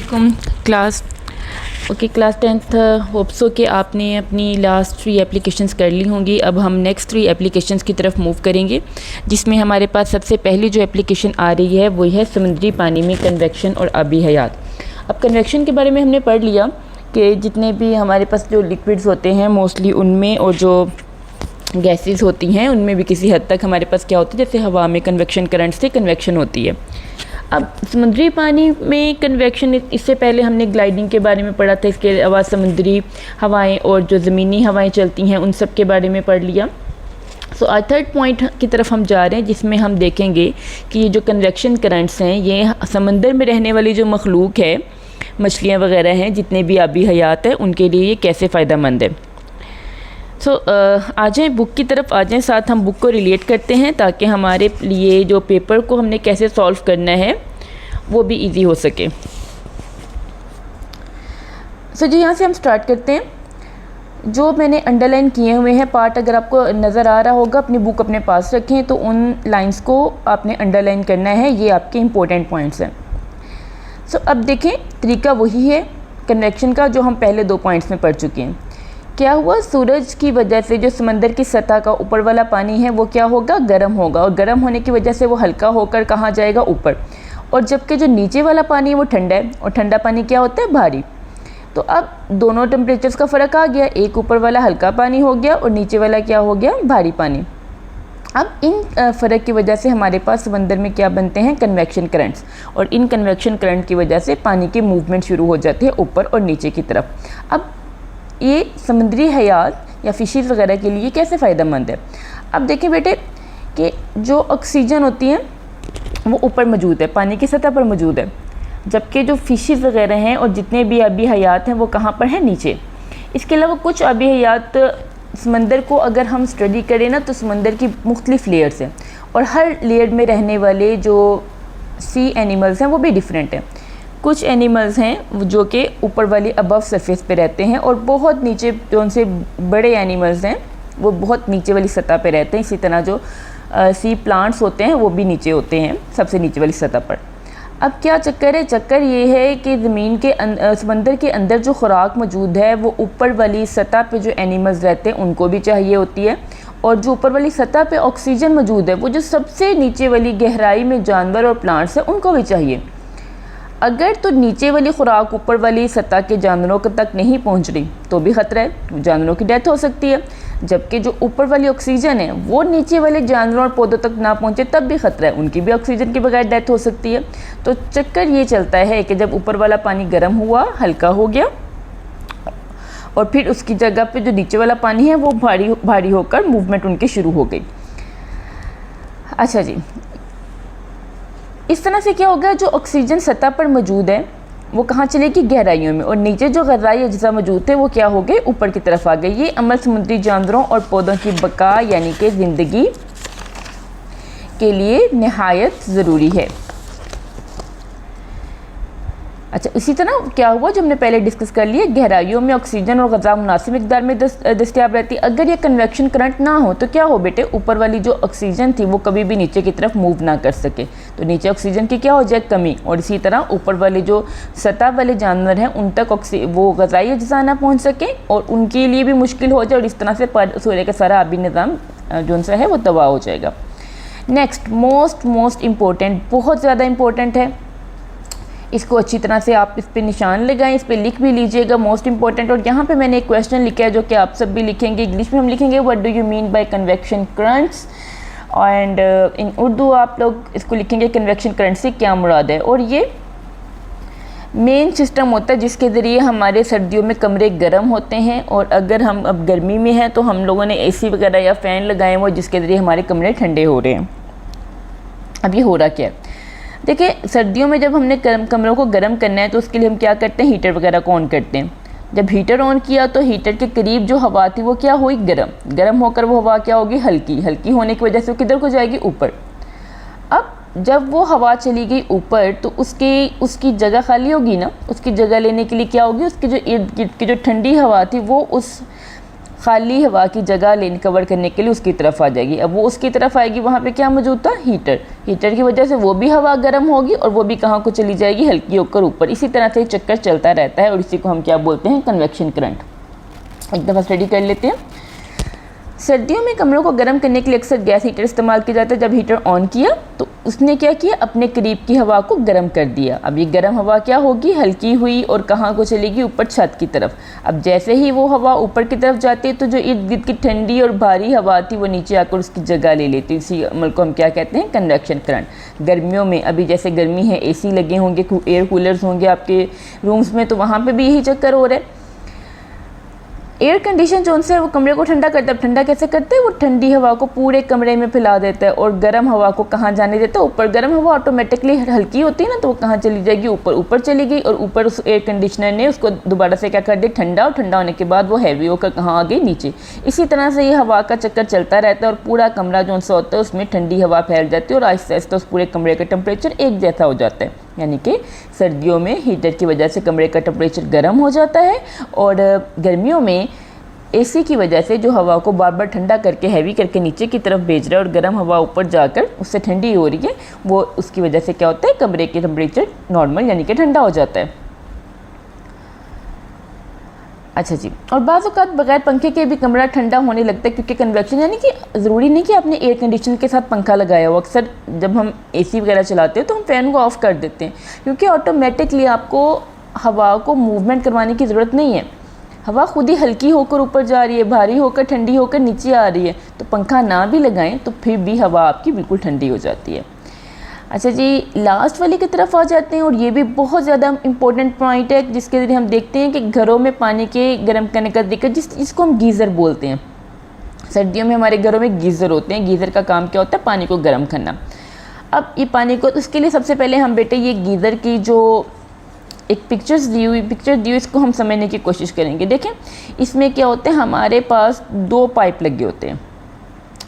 वालेकुम class class 10th hope so कि आपने अपनी लास्ट 3 एप्लीकेशंस कर ली होंगी। अब हम नेक्स्ट 3 एप्लीकेशंस की तरफ मूव करेंगे, जिसमें हमारे पास सबसे पहली जो एप्लीकेशन आ रही है वो है समुद्री पानी में कन्वेक्शन और आबी हयात। अब कन्वेक्शन के बारे में हमने पढ़ लिया कि जितने भी हमारे पास जो लिक्विड्स होते हैं मोस्टली उनमें, और जो गैसेस होती हैं उनमें भी किसी हद तक हमारे पास क्या होती है, जैसे हवा में कन्वेक्शन करंट से कन्वेक्शन होती है। अब समुद्री पानी में कन्वेक्शन, इससे पहले हमने ग्लाइडिंग के बारे में पढ़ा था, इसके अलावा समुद्री हवाएं और जो ज़मीनी हवाएं चलती हैं उन सब के बारे में पढ़ लिया। सो आज थर्ड पॉइंट की तरफ हम जा रहे हैं, जिसमें हम देखेंगे कि ये जो कन्वेक्शन करंट्स हैं ये समंदर में रहने वाली जो मखलूक है, मछलियाँ वगैरह हैं, जितने भी आबी हयात है, उनके लिए ये कैसे फ़ायदा मंद है। सो आ जाएँ बुक की तरफ, आ जाएँ, साथ हम बुक को रिलेट करते हैं ताकि हमारे लिए जो पेपर को हमने कैसे सॉल्व करना है वो भी इजी हो सके। सो जी यहाँ से हम स्टार्ट करते हैं। जो मैंने अंडरलाइन किए हुए हैं पार्ट, अगर आपको नज़र आ रहा होगा, अपनी बुक अपने पास रखें तो उन लाइंस को आपने अंडरलाइन करना है, ये आपके इम्पोर्टेंट पॉइंट्स हैं। सो अब देखें, तरीका वही है कन्वेक्शन का जो हम पहले 2 पॉइंट्स में पढ़ चुके हैं। क्या हुआ, सूरज की वजह से जो समंदर की सतह का ऊपर वाला पानी है वो क्या होगा, गर्म होगा, और गर्म होने की वजह से वो हल्का होकर कहाँ जाएगा, ऊपर। और जबकि जो नीचे वाला पानी है वो ठंडा है, और ठंडा पानी क्या होता है, भारी। तो अब दोनों टेम्परेचर्स का फ़र्क आ गया, एक ऊपर वाला हल्का पानी हो गया और नीचे वाला क्या हो गया, भारी पानी। अब इन फ़र्क की वजह से हमारे पास समंदर में क्या बनते हैं, कन्वेक्शन करंट्स, और इन कन्वेक्शन करंट की वजह से पानी की मूवमेंट शुरू हो जाती है ऊपर और नीचे की तरफ। अब ये समुद्री हयात या फिशेस वगैरह के लिए कैसे फ़ायदेमंद है। अब देखें बेटे कि जो ऑक्सीजन होती है वो ऊपर मौजूद है, पानी की सतह पर मौजूद है, जबकि जो फिशेस वगैरह हैं और जितने भी आबी हयात हैं वो कहाँ पर हैं, नीचे। इसके अलावा कुछ आबी हयात समंदर को अगर हम स्टडी करें ना तो समंदर की मुख्तलिफ लेयर्स हैं, और हर लेयर में रहने वाले जो सी एनिमल्स हैं वो भी डिफरेंट हैं। कुछ एनिमल्स हैं जो कि ऊपर वाली अबव सरफेस पे रहते हैं, और बहुत नीचे जो उनसे बड़े एनिमल्स हैं वो बहुत नीचे वाली सतह पे रहते हैं। इसी तरह जो सी प्लांट्स होते हैं वो भी नीचे होते हैं, सबसे नीचे वाली सतह पर। अब क्या चक्कर है, चक्कर ये है कि ज़मीन के समंदर के अंदर जो खुराक मौजूद है वो ऊपर वाली सतह पे जो एनिमल्स रहते हैं उनको भी चाहिए होती है, और जो ऊपर वाली सतह पे ऑक्सीजन मौजूद है वो जो सबसे नीचे वाली गहराई में जानवर और प्लांट्स हैं उनको भी चाहिए। अगर तो नीचे वाली खुराक ऊपर वाली सतह के जानवरों तक नहीं पहुंच रही तो भी ख़तरा है, जानवरों की डेथ हो सकती है। जबकि जो ऊपर वाली ऑक्सीजन है वो नीचे वाले जानवरों और पौधों तक ना पहुंचे तब भी ख़तरा है, उनकी भी ऑक्सीजन के बगैर डेथ हो सकती है। तो चक्कर ये चलता है कि जब ऊपर वाला पानी गर्म हुआ, हल्का हो गया, और फिर उसकी जगह पे जो नीचे वाला पानी है वो भारी होकर मूवमेंट उनकी शुरू हो गई। अच्छा जी, इस तरह से क्या होगा, जो ऑक्सीजन सतह पर मौजूद है वो कहाँ चलेगी, गहराइयों में, और नीचे जो ग़ज़ाई अज्जा मौजूद थे वो क्या हो गए, ऊपर की तरफ आ गए। ये अमल समुद्री जानवरों और पौधों की बका यानी कि ज़िंदगी के लिए नहायत ज़रूरी है। अच्छा, इसी तरह क्या हुआ जो हमने पहले डिस्कस कर लिया, गहराइयों में ऑक्सीजन और ग़ज़ा मुनासिब मिक़दार में दस्तयाब रहती है। अगर ये कन्वेक्शन करंट ना हो तो क्या हो बेटे, ऊपर वाली जो ऑक्सीजन थी वो कभी भी नीचे की तरफ मूव ना कर सके, तो नीचे ऑक्सीजन की क्या हो जाए, कमी, और इसी तरह ऊपर वाले जो सतह वाले जानवर हैं उन तक वो ग़ज़ाई अज्जा ना पहुँच सके और उनके लिए भी मुश्किल हो जाए, और इस तरह से सूर्य का सारा आबी निज़ाम जो उनसे है वो तबाह हो जाएगा। नेक्स्ट मोस्ट इम्पोर्टेंट, बहुत ज़्यादा इम्पोर्टेंट है, इसको अच्छी तरह से आप इस पे निशान लगाएं, इस पे लिख भी लीजिएगा, मोस्ट इंपॉर्टेंट। और यहाँ पे मैंने एक क्वेश्चन लिखा है जो कि आप सब भी लिखेंगे, इंग्लिश में हम लिखेंगे what do you mean by convection currents, and in Urdu आप लोग इसको लिखेंगे कन्वेक्शन करंट से क्या मुराद है। और ये मेन सिस्टम होता है जिसके ज़रिए हमारे सर्दियों में कमरे गर्म होते हैं, और अगर हम अब गर्मी में हैं तो हम लोगों ने AC वगैरह या फ़ैन लगाए हुए जिसके ज़रिए हमारे कमरे ठंडे हो रहे हैं। अब ये हो रहा क्या है, देखिए, सर्दियों में जब हमने कमरों को गर्म करना है तो उसके लिए हम क्या करते हैं, हीटर वगैरह को ऑन करते हैं। जब हीटर ऑन किया तो हीटर के करीब जो हवा थी वो क्या हुई, गर्म होकर वो हवा क्या होगी, हल्की होने की वजह से वो किधर को जाएगी, ऊपर। अब जब वो हवा चली गई ऊपर तो उसकी जगह खाली होगी ना, उसकी जगह लेने के लिए क्या होगी, उसकी जो इर्द गिर्द की जो ठंडी हवा थी वो उस खाली हवा की जगह लेन कवर करने के लिए उसकी तरफ आ जाएगी। अब वो उसकी तरफ आएगी, वहाँ पे क्या मौजूद था, हीटर। हीटर की वजह से वो भी हवा गर्म होगी और वो भी कहाँ को चली जाएगी, हल्की होकर ऊपर। इसी तरह से चक्कर चलता रहता है और इसी को हम क्या बोलते हैं, कन्वेक्शन करंट। एक दफ़ा स्टडी कर लेते हैं। सर्दियों में कमरों को गर्म करने के लिए अक्सर गैस हीटर इस्तेमाल किया जाता है। जब हीटर ऑन किया तो उसने क्या किया, अपने करीब की हवा को गर्म कर दिया। अब ये गर्म हवा क्या होगी, हल्की हुई और कहाँ को चलेगी, ऊपर छत की तरफ। अब जैसे ही वो हवा ऊपर की तरफ जाती है तो जो इर्द गिर्द की ठंडी और भारी हवा थी वो नीचे आकर उसकी जगह ले लेती है। इसी अमल को हम क्या कहते हैं, कन्वेक्शन करंट। गर्मियों में अभी जैसे गर्मी है, AC लगे होंगे, एयर कूलर्स होंगे आपके रूम्स में, तो वहाँ पर भी यही चक्कर हो रहा है। एयर कंडीशन जो उनसे वो कमरे को ठंडा करता है। ठंडा कैसे करते हैं, वो ठंडी हवा को पूरे कमरे में फैला देता है और गर्म हवा को कहाँ जाने देता है, ऊपर। गर्म हवा ऑटोमेटिकली हल्की होती है ना, तो वो कहाँ चली जाएगी, ऊपर। ऊपर चली गई और ऊपर उस एयर कंडीशनर ने उसको दोबारा से क्या कर दिया, ठंडा। और ठंडा होने के बाद वो हैवी होकर कहाँ आ गई, नीचे। इसी तरह से ये हवा का चक्कर चलता रहता है और पूरा कमरा जो सा होता है उसमें ठंडी हवा फैल जाती है और आहिस्ता आहिस्ता उस पूरे कमरे का टेम्परेचर एक जैसा हो जाता है। यानी कि सर्दियों में हीटर की वजह से कमरे का टेम्परेचर गर्म हो जाता है और गर्मियों में AC की वजह से जो हवा को बार बार ठंडा करके हैवी करके नीचे की तरफ भेज रहा है और गर्म हवा ऊपर जाकर उससे ठंडी हो रही है, वो उसकी वजह से क्या होता है, कमरे के टेम्परेचर नॉर्मल यानी कि ठंडा हो जाता है। अच्छा जी, और बाज़ औक़ात बगैर पंखे के भी कमरा ठंडा होने लगता है, क्योंकि कन्वेक्शन, यानी कि ज़रूरी नहीं कि आपने एयर कंडीशनर के साथ पंखा लगाया हो। अक्सर जब हम AC वगैरह चलाते हैं तो हम फ़ैन को ऑफ़ कर देते हैं, क्योंकि ऑटोमेटिकली आपको हवा को मूवमेंट करवाने की ज़रूरत नहीं है। हवा खुद ही हल्की होकर ऊपर जा रही है, भारी होकर ठंडी होकर नीचे आ रही है। तो पंखा ना भी लगाएं तो फिर भी हवा आपकी बिल्कुल ठंडी हो जाती है। अच्छा जी, लास्ट वाले की तरफ आ जाते हैं और ये भी बहुत ज़्यादा इंपॉर्टेंट पॉइंट है, जिसके ज़रिए हम देखते हैं कि घरों में पानी के गर्म करने का तरीका, जिसको हम गीज़र बोलते हैं। सर्दियों में हमारे घरों में गीज़र होते हैं। गीज़र का काम क्या होता है, पानी को गर्म करना। अब ये पानी को, उसके लिए सबसे पहले हम बेटे ये गीज़र की जो एक पिक्चर दी हुई इसको हम समझने की कोशिश करेंगे। देखें, इसमें क्या होता है, हमारे पास 2 पाइप लगे होते हैं।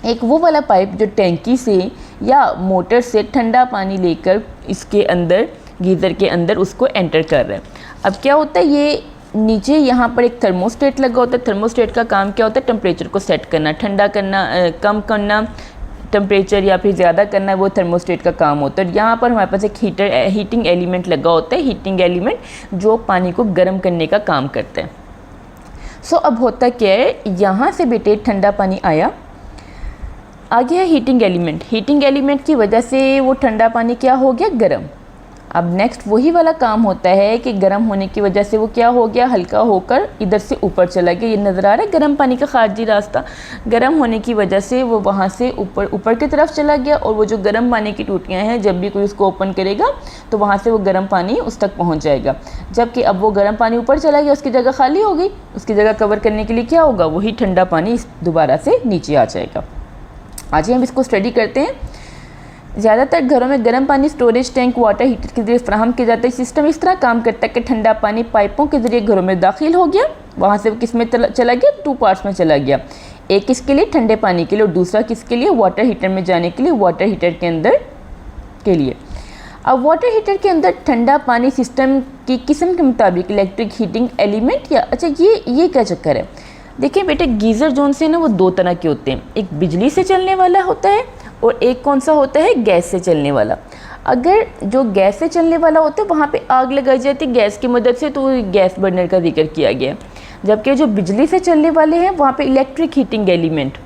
एक वो वाला पाइप जो टैंकी से या मोटर से ठंडा पानी लेकर इसके अंदर, गीज़र के अंदर उसको एंटर कर रहा है। अब क्या होता है, ये नीचे यहाँ पर एक थर्मोस्टेट लगा होता है। थर्मोस्टेट का काम क्या होता है, टेम्परेचर को सेट करना, ठंडा करना, कम करना टेम्परेचर या फिर ज़्यादा करना, वो थर्मोस्टेट का काम होता है। यहाँ पर हमारे पास एक हीटिंग एलिमेंट लगा होता है, हीटिंग एलिमेंट जो पानी को गर्म करने का काम करता है। सो अब होता क्या है, यहाँ से बेटे ठंडा पानी आया, आ गया हीटिंग एलिमेंट। हीटिंग एलिमेंट की वजह से वो ठंडा पानी क्या हो गया, गर्म। अब नेक्स्ट वही वाला काम होता है कि गर्म होने की वजह से वो क्या हो गया, हल्का होकर इधर से ऊपर चला गया। ये नज़र आ रहा है गर्म पानी का खारजी रास्ता। गर्म होने की वजह से वो वहाँ से ऊपर की तरफ चला गया और वो जो गर्म पानी की टूटियाँ हैं, जब भी कोई उसको ओपन करेगा तो वहाँ से वो गर्म पानी उस तक पहुँच जाएगा। जबकि अब वो गर्म पानी ऊपर चला गया, उसकी जगह खाली हो गई। उसकी जगह कवर करने के लिए क्या होगा, वही ठंडा पानी दोबारा से नीचे आ जाएगा। आज हम इसको स्टडी करते हैं। ज़्यादातर घरों में गर्म पानी स्टोरेज टैंक वाटर हीटर के जरिए फ्राहम किया जाता है। सिस्टम इस तरह काम करता है कि ठंडा पानी पाइपों के जरिए घरों में दाखिल हो गया, वहाँ से वो किस में चला गया, 2 पार्ट्स में चला गया। एक किसके लिए, ठंडे पानी के लिए, और दूसरा किसके लिए, वाटर हीटर में जाने के लिए, वाटर हीटर के अंदर के लिए। अब वाटर हीटर के अंदर ठंडा पानी सिस्टम की किस्म के मुताबिक इलेक्ट्रिक हीटिंग एलिमेंट या, अच्छा ये क्या चक्कर है। देखिए बेटे, गीज़र जोन से ना वो 2 तरह के होते हैं। एक बिजली से चलने वाला होता है और एक कौन सा होता है, गैस से चलने वाला। अगर जो गैस से चलने वाला होता है वहाँ पे आग लगाई जाती है गैस की मदद से, तो गैस बर्नर का जिक्र किया गया। जबकि जो बिजली से चलने वाले हैं वहाँ पे इलेक्ट्रिक हीटिंग एलिमेंट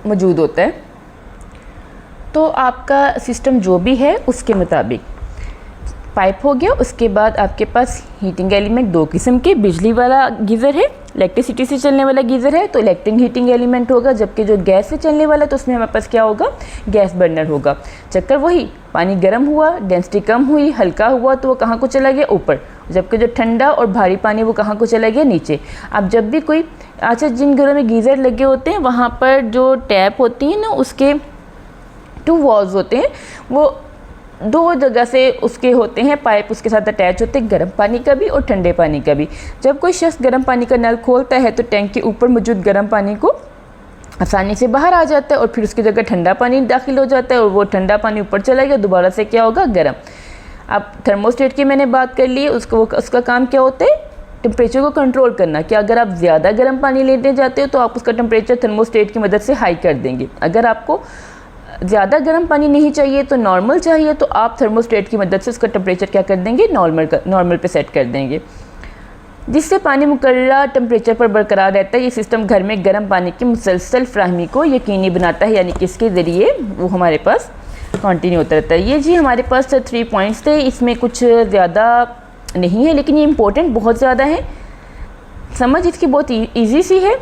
मौजूद होता है। तो आपका सिस्टम जो भी है उसके मुताबिक पाइप हो गया, उसके बाद आपके पास हीटिंग एलिमेंट 2 किस्म के, बिजली वाला गीज़र है, इलेक्ट्रिसिटी से चलने वाला गीज़र है तो इलेक्ट्रिक हीटिंग एलिमेंट होगा। जबकि जो गैस से चलने वाला तो उसमें हमारे पास क्या होगा, गैस बर्नर होगा। चक्कर वही, पानी गर्म हुआ, डेंसिटी कम हुई, हल्का हुआ तो वो कहाँ को चला गया, ऊपर। जबकि जो ठंडा और भारी पानी वो कहाँ को चला गया, नीचे। अब जब भी कोई, अच्छा जिन घरों में गीज़र लगे होते हैं वहाँ पर जो टैप होती है ना, उसके 2 वॉल्स होते हैं, वो 2 जगह से उसके होते हैं पाइप, उसके साथ अटैच होते हैं, गर्म पानी का भी और ठंडे पानी का भी। जब कोई शख्स गर्म पानी का नल खोलता है तो टैंक के ऊपर मौजूद गर्म पानी को आसानी से बाहर आ जाता है और फिर उसकी जगह ठंडा पानी दाखिल हो जाता है और वो ठंडा पानी ऊपर चला गया, दोबारा से क्या होगा, गर्म। अब थर्मोस्टेट की मैंने बात कर ली, उसका काम क्या होता है, टेम्परेचर को कंट्रोल करना कि अगर आप ज़्यादा गर्म पानी लेते जाते हो तो आप उसका टेम्परेचर थर्मोस्टेट की मदद से हाई कर देंगे। अगर आपको ज़्यादा गर्म पानी नहीं चाहिए तो नॉर्मल चाहिए तो आप थर्मोस्टेट की मदद से उसका टेम्परेचर क्या कर देंगे, नॉर्मल पे सेट कर देंगे, जिससे पानी मुकर्रर टेम्परेचर पर बरकरार रहता है। ये सिस्टम घर में गर्म पानी की मुसलसल फ्राहमी को यकीनी बनाता है, यानी कि इसके ज़रिए वो हमारे पास कंटिन्यू होता रहता है। ये जी हमारे पास 3 पॉइंट्स थे, इसमें कुछ ज़्यादा नहीं है लेकिन ये इम्पोर्टेंट बहुत ज़्यादा है। समझ इसकी बहुत ईजी सी है,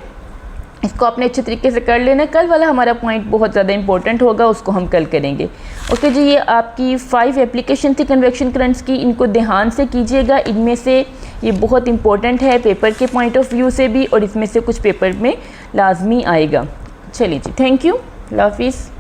इसको आपने अच्छे तरीके से कर लेना। कल वाला हमारा पॉइंट बहुत ज़्यादा इंपॉर्टेंट होगा, उसको हम कल करेंगे। ओके जी, ये आपकी 5 एप्लीकेशन थी कन्वेक्शन करंट्स की, इनको ध्यान से कीजिएगा। इनमें से ये बहुत इंपॉर्टेंट है पेपर के पॉइंट ऑफ व्यू से भी, और इसमें से कुछ पेपर में लाजमी आएगा। चलिए जी, थैंक यू, अल्लाह हाफिज़।